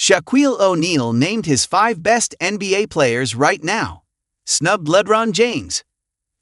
Shaquille O'Neal named his 5 best NBA players right now. Snubbed LeBron James.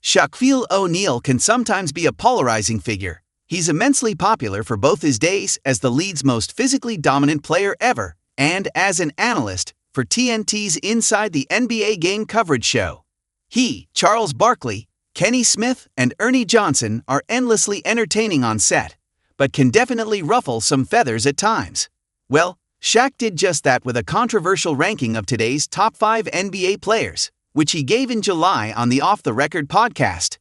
Shaquille O'Neal can sometimes be a polarizing figure. He's immensely popular for both his days as the league's most physically dominant player ever and as an analyst for TNT's Inside the NBA Game coverage show. He, Charles Barkley, Kenny Smith, and Ernie Johnson are endlessly entertaining on set, but can definitely ruffle some feathers at times. Well, Shaq did just that with a controversial ranking of today's top 5 NBA players, which he gave in July on the Off the Record podcast.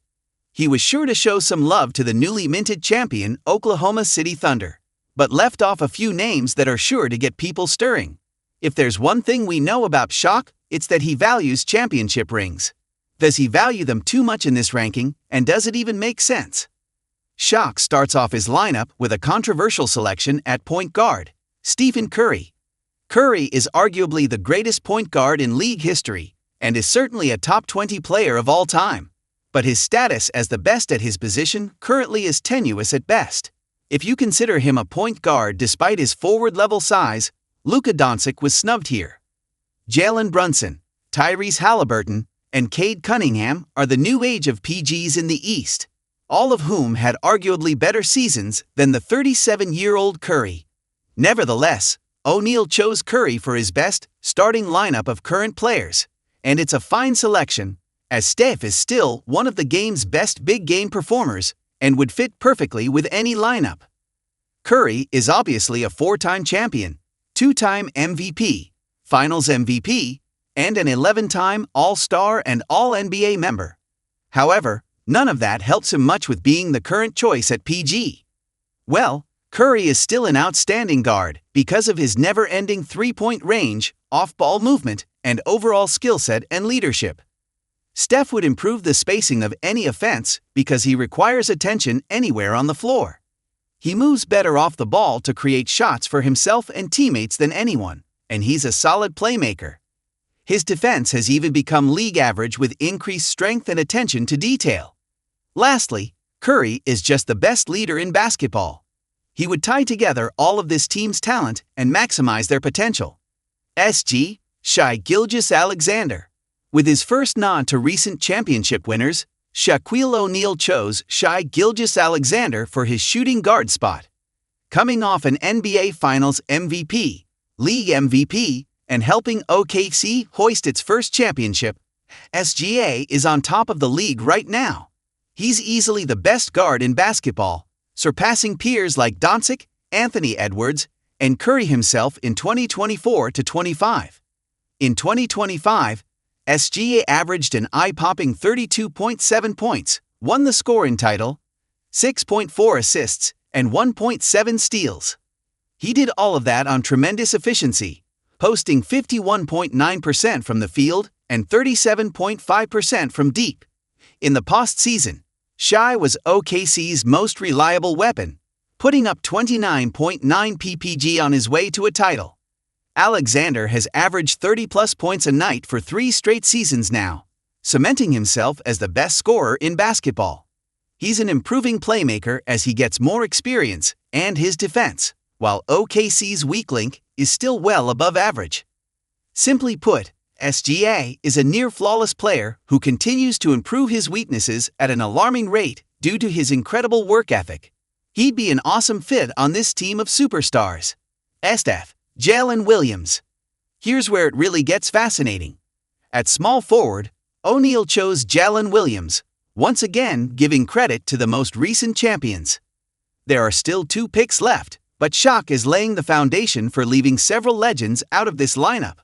He was sure to show some love to the newly minted champion Oklahoma City Thunder, but left off a few names that are sure to get people stirring. If there's one thing we know about Shaq, it's that he values championship rings. Does he value them too much in this ranking, and does it even make sense? Shaq starts off his lineup with a controversial selection at point guard, Stephen Curry. Curry is arguably the greatest point guard in league history, and is certainly a top 20 player of all time. But his status as the best at his position currently is tenuous at best. If you consider him a point guard despite his forward-level size, Luka Doncic was snubbed here. Jalen Brunson, Tyrese Halliburton, and Cade Cunningham are the new age of PGs in the East, all of whom had arguably better seasons than the 37-year-old Curry. Nevertheless, O'Neal chose Curry for his best starting lineup of current players, and it's a fine selection, as Steph is still one of the game's best big game performers and would fit perfectly with any lineup. Curry is obviously a 4-time champion, 2-time MVP, Finals MVP, and an 11-time All-Star and All-NBA member. However, none of that helps him much with being the current choice at PG. Well, Curry is still an outstanding guard because of his never-ending three-point range, off-ball movement, and overall skill set and leadership. Steph would improve the spacing of any offense because he requires attention anywhere on the floor. He moves better off the ball to create shots for himself and teammates than anyone, and he's a solid playmaker. His defense has even become league average with increased strength and attention to detail. Lastly, Curry is just the best leader in basketball. He would tie together all of this team's talent and maximize their potential. SG, Shai Gilgeous-Alexander. With his first nod to recent championship winners, Shaquille O'Neal chose Shai Gilgeous-Alexander for his shooting guard spot. Coming off an NBA Finals MVP, League MVP, and helping OKC hoist its first championship, SGA is on top of the league right now. He's easily the best guard in basketball, surpassing peers like Doncic, Anthony Edwards, and Curry himself in 2024-25. In 2025, SGA averaged an eye-popping 32.7 points, won the scoring title, 6.4 assists, and 1.7 steals. He did all of that on tremendous efficiency, posting 51.9% from the field and 37.5% from deep. In the postseason, Shai was OKC's most reliable weapon, putting up 29.9 ppg on his way to a title. Alexander has averaged 30-plus points a night for 3 straight seasons now, cementing himself as the best scorer in basketball. He's an improving playmaker as he gets more experience and his defense, while OKC's weak link is still well above average. Simply put, SGA is a near-flawless player who continues to improve his weaknesses at an alarming rate due to his incredible work ethic. He'd be an awesome fit on this team of superstars. Steph, Jalen Williams. Here's where it really gets fascinating. At small forward, O'Neal chose Jalen Williams, once again giving credit to the most recent champions. There are still 2 picks left, but Shaq is laying the foundation for leaving several legends out of this lineup.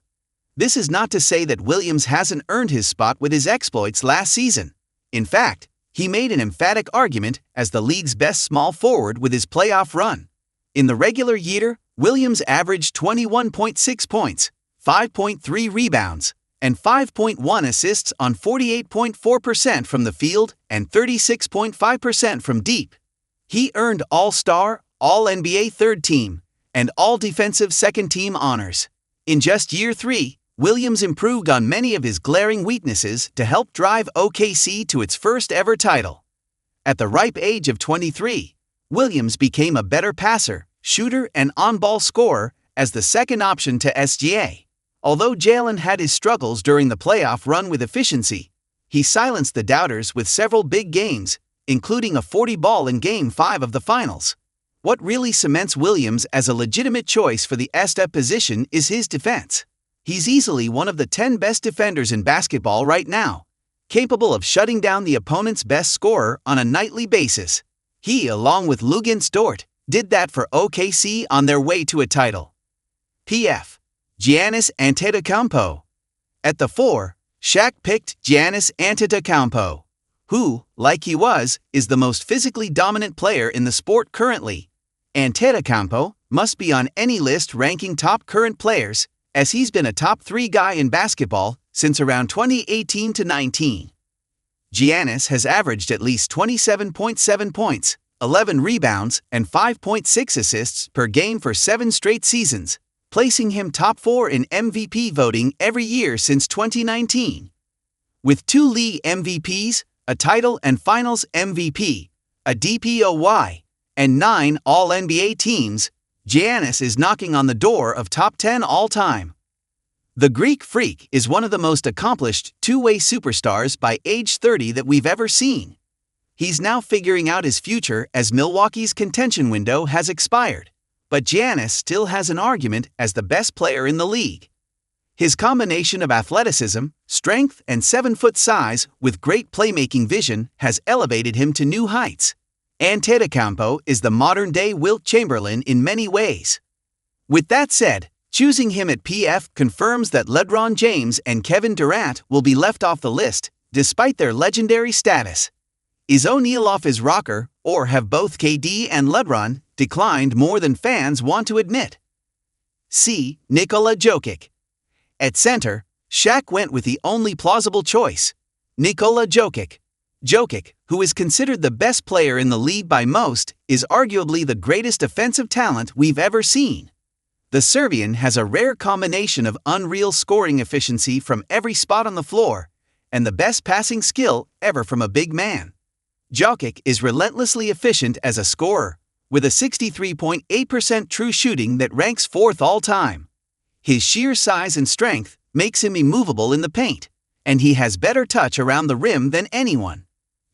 This is not to say that Williams hasn't earned his spot with his exploits last season. In fact, he made an emphatic argument as the league's best small forward with his playoff run. In the regular year, Williams averaged 21.6 points, 5.3 rebounds, and 5.1 assists on 48.4% from the field and 36.5% from deep. He earned All-Star, All-NBA Third Team, and All-Defensive Second Team honors. In just year 3, Williams improved on many of his glaring weaknesses to help drive OKC to its first-ever title. At the ripe age of 23, Williams became a better passer, shooter, and on-ball scorer as the second option to SGA. Although Jalen had his struggles during the playoff run with efficiency, he silenced the doubters with several big games, including a 40-ball in Game 5 of the Finals. What really cements Williams as a legitimate choice for the step position is his defense. He's easily one of the 10 best defenders in basketball right now, capable of shutting down the opponent's best scorer on a nightly basis. He, along with Luguentz Dort, did that for OKC on their way to a title. PF. Giannis Antetokounmpo. At the 4, Shaq picked Giannis Antetokounmpo, who, like he was, is the most physically dominant player in the sport currently. Antetokounmpo must be on any list ranking top current players, as he's been a top 3 guy in basketball since around 2018-19. Giannis has averaged at least 27.7 points, 11 rebounds, and 5.6 assists per game for 7 straight seasons, placing him top 4 in MVP voting every year since 2019. With 2 league MVPs, a title and finals MVP, a DPOY, and 9 All-NBA teams, Giannis is knocking on the door of top 10 all-time. The Greek Freak is one of the most accomplished two-way superstars by age 30 that we've ever seen. He's now figuring out his future as Milwaukee's contention window has expired, but Giannis still has an argument as the best player in the league. His combination of athleticism, strength, and 7-foot size with great playmaking vision has elevated him to new heights. Antetokounmpo is the modern-day Wilt Chamberlain in many ways. With that said, choosing him at PF confirms that LeBron James and Kevin Durant will be left off the list, despite their legendary status. Is O'Neal off his rocker, or have both KD and LeBron declined more than fans want to admit? C. Nikola Jokic. At center, Shaq went with the only plausible choice, Nikola Jokic. Jokic, who is considered the best player in the league by most, is arguably the greatest offensive talent we've ever seen. The Serbian has a rare combination of unreal scoring efficiency from every spot on the floor and the best passing skill ever from a big man. Jokic is relentlessly efficient as a scorer, with a 63.8% true shooting that ranks 4th all-time. His sheer size and strength makes him immovable in the paint, and he has better touch around the rim than anyone.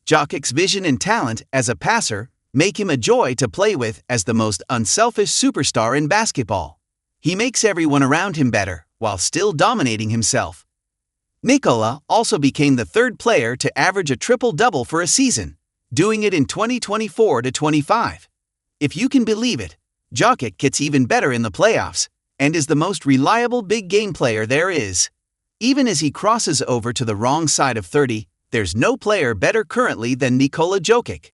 Jokic's vision and talent as a passer make him a joy to play with as the most unselfish superstar in basketball. He makes everyone around him better, while still dominating himself. Nikola also became the 3rd player to average a triple-double for a season, doing it in 2024-25. If you can believe it, Jokic gets even better in the playoffs, and is the most reliable big game player there is. Even as he crosses over to the wrong side of 30, there's no player better currently than Nikola Jokic.